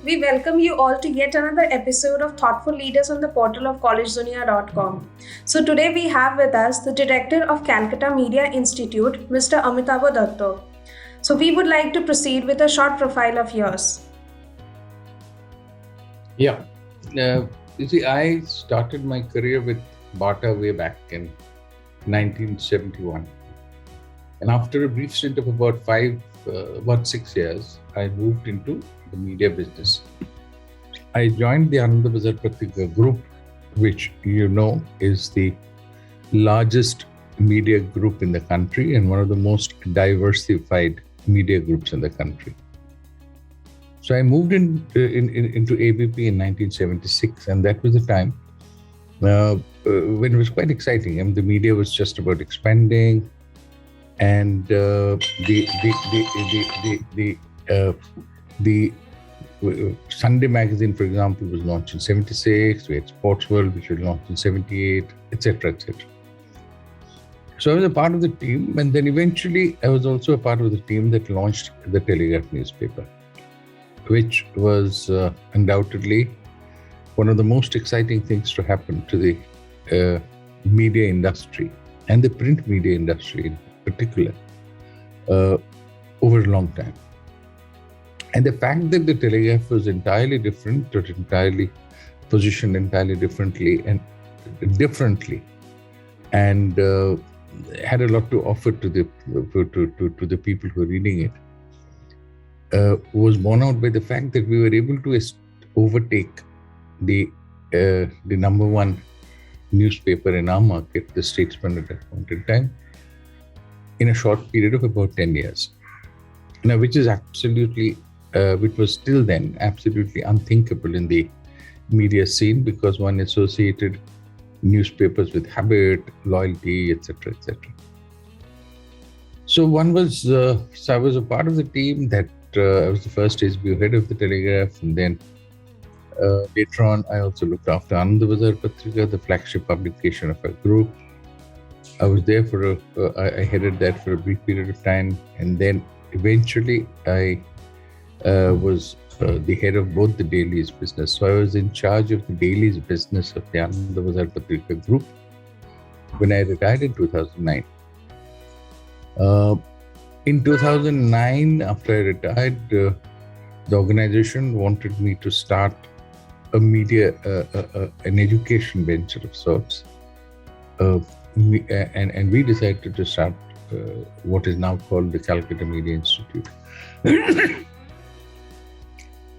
we welcome you all to yet another episode of Thoughtful Leaders on the portal of collegedunia.com. So today we have with us the director of Calcutta Media Institute, Mr. Amitabha Dutta. So we would like to proceed with a short profile of yours. Yeah. You see, I started my career with Bata way back in 1971. And after a brief stint of about 6 years, I moved into the media business. I joined the Amitabha Dutta group, which you know is the largest media group in the country and one of the most diversified media groups in the country. So I moved into ABP in 1976, and that was the time when it was quite exciting. I mean, the media was just about expanding, and the Sunday magazine, for example, was launched in 76. We had Sports World, which was launched in 78, etc., etc. So I was a part of the team, and then eventually I was also a part of the team that launched the Telegraph newspaper, which was undoubtedly one of the most exciting things to happen to the media industry and the print media industry in particular over a long time. And the fact that the Telegraph was entirely different, or entirely positioned entirely differently, and had a lot to offer to the people who were reading it, was borne out by the fact that we were able to overtake the number one newspaper in our market, the Statesman, at that point in time, in a short period of about 10 years. Now, which was still then absolutely unthinkable in the media scene, because one associated newspapers with habit, loyalty, etc., etc. So I was a part of the team that I was the first SBO head of the Telegraph, and then later on I also looked after Amitabha Dutta, the flagship publication of our group. I was there I headed that for a brief period of time, and then eventually I was the head of both the dailies business. So I was in charge of the dailies business of the Amitabha Dutta group when I retired in 2009. In 2009, after I retired, the organization wanted me to start a media, an education venture of sorts. And we decided to start what is now called the Calcutta Media Institute.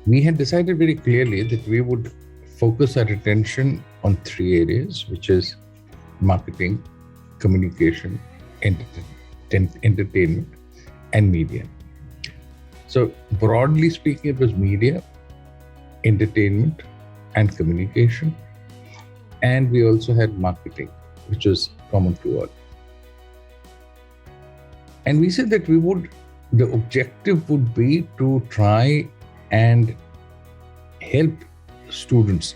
We had decided very clearly that we would focus our attention on three areas, which is marketing, communication, entertainment, and media. So broadly speaking, it was media, entertainment, and communication. And we also had marketing, which was common to all. And we said that the objective would be to try and help students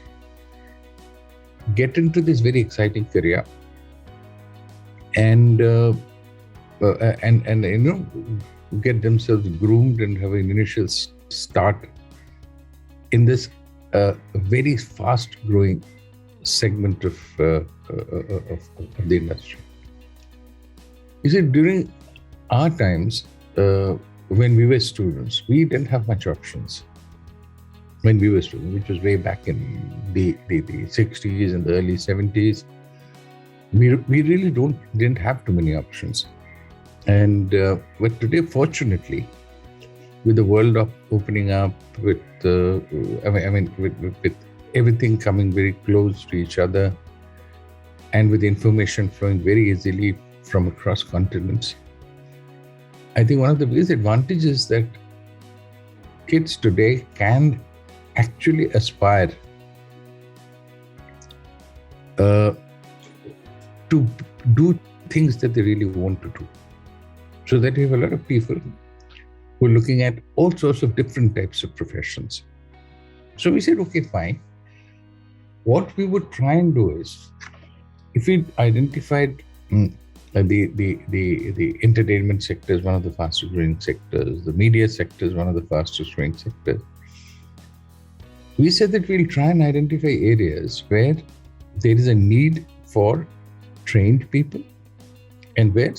get into this very exciting career and get themselves groomed and have an initial start in this very fast-growing segment of the industry. You see, during our times, when we were students, we didn't have much options. When we were students, which was way back in the 60s and the early 70s, we really didn't have too many options. And but today, fortunately, with the world opening up, with everything coming very close to each other, and with information flowing very easily from across continents, I think one of the biggest advantages is that kids today can actually aspire to do things that they really want to do. So that we have a lot of people who are looking at all sorts of different types of professions. So we said, okay, fine. What we would try and do is, if we identified the entertainment sector is one of the fastest growing sectors, the media sector is one of the fastest growing sectors, we said that we'll try and identify areas where there is a need for trained people and where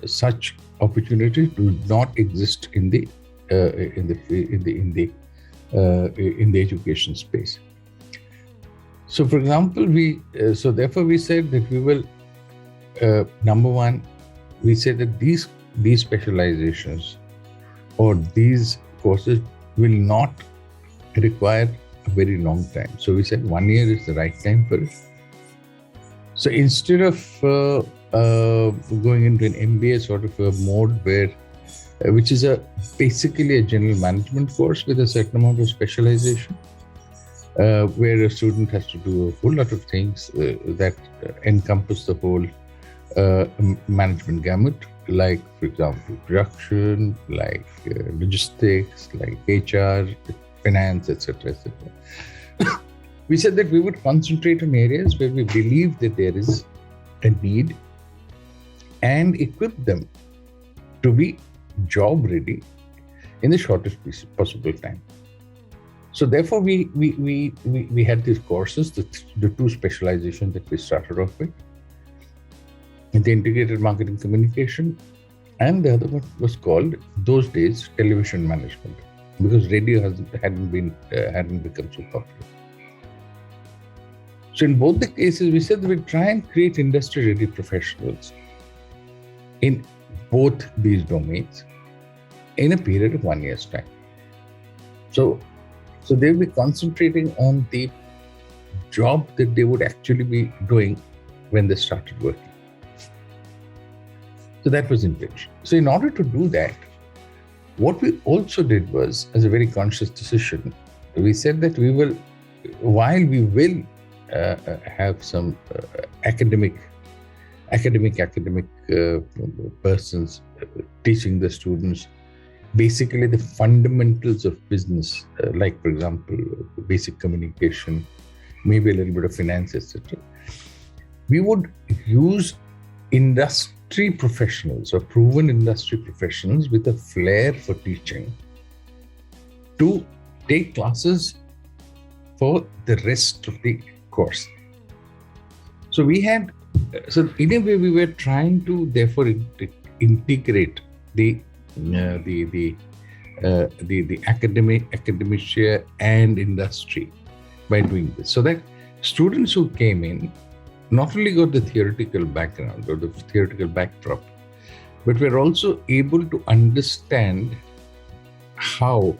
such opportunities do not exist in the education space. So, for example, therefore we said that we will number one, we said that these specializations or these courses will not require a very long time. So we said 1 year is the right time for it. So instead of going into an MBA sort of a mode where, which is basically a general management course with a certain amount of specialization, where a student has to do a whole lot of things that encompass the whole management gamut, like, for example, production, like logistics, like HR, finance, etc., etc. We said that we would concentrate on areas where we believe that there is a need and equip them to be job ready in the shortest possible time. So therefore, we had these courses, the two specializations that we started off with, the integrated marketing communication, and the other one was called, those days, television management, because radio hadn't become so popular. So in both the cases, we said that we'll try and create industry-ready professionals in both these domains in a period of 1 year's time. So they'll be concentrating on the job that they would actually be doing when they started working. So that was intention. So in order to do that, what we also did was, as a very conscious decision, we said that while we will have some academic persons teaching the students basically the fundamentals of business, like, for example, basic communication, maybe a little bit of finance, etc. We would use industry professionals or proven industry professionals with a flair for teaching to take classes for the rest of the course. So in a way, we were trying to therefore integrate the academia and industry by doing this, so that students who came in not only got the theoretical background or the theoretical backdrop, but were also able to understand how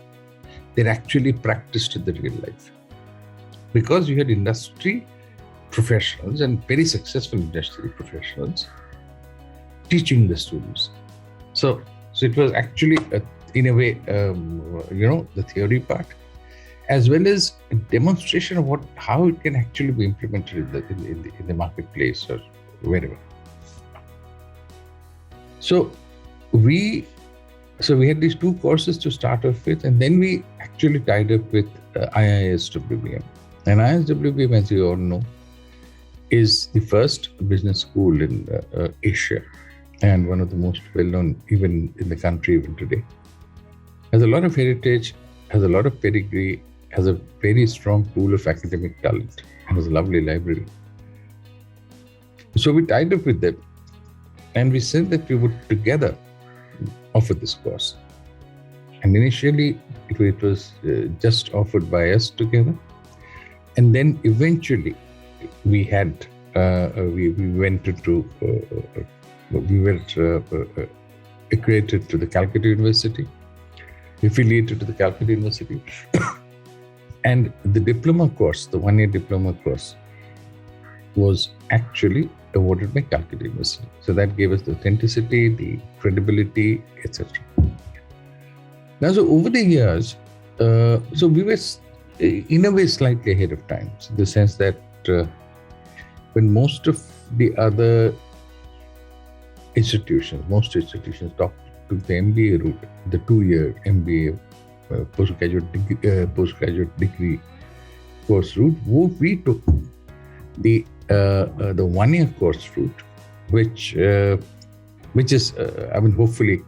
they're actually practiced in the real life. Because you had industry professionals and very successful industry professionals teaching the students. So it was actually, in a way, the theory part, as well as a demonstration of how it can actually be implemented in the marketplace or wherever. So we had these two courses to start off with, and then we actually tied up with IISWBM. And IISWBM, as you all know, is the first business school in Asia, and one of the most well-known even in the country even today. Has a lot of heritage, has a lot of pedigree, has a very strong pool of academic talent, and has a lovely library. So we tied up with them, and we said that we would together offer this course. And initially, it was just offered by us together, and then eventually we had we went into we were accredited to the Calcutta University, affiliated to the Calcutta University. And the diploma course, the 1-year diploma course, was actually awarded by Calcutta University. So that gave us the authenticity, the credibility, etc. Now, so over the years, so we were in a way slightly ahead of time, in the sense that when most institutions took the MBA route, the 2-year MBA postgraduate degree course route, we took the 1-year course route, which is hopefully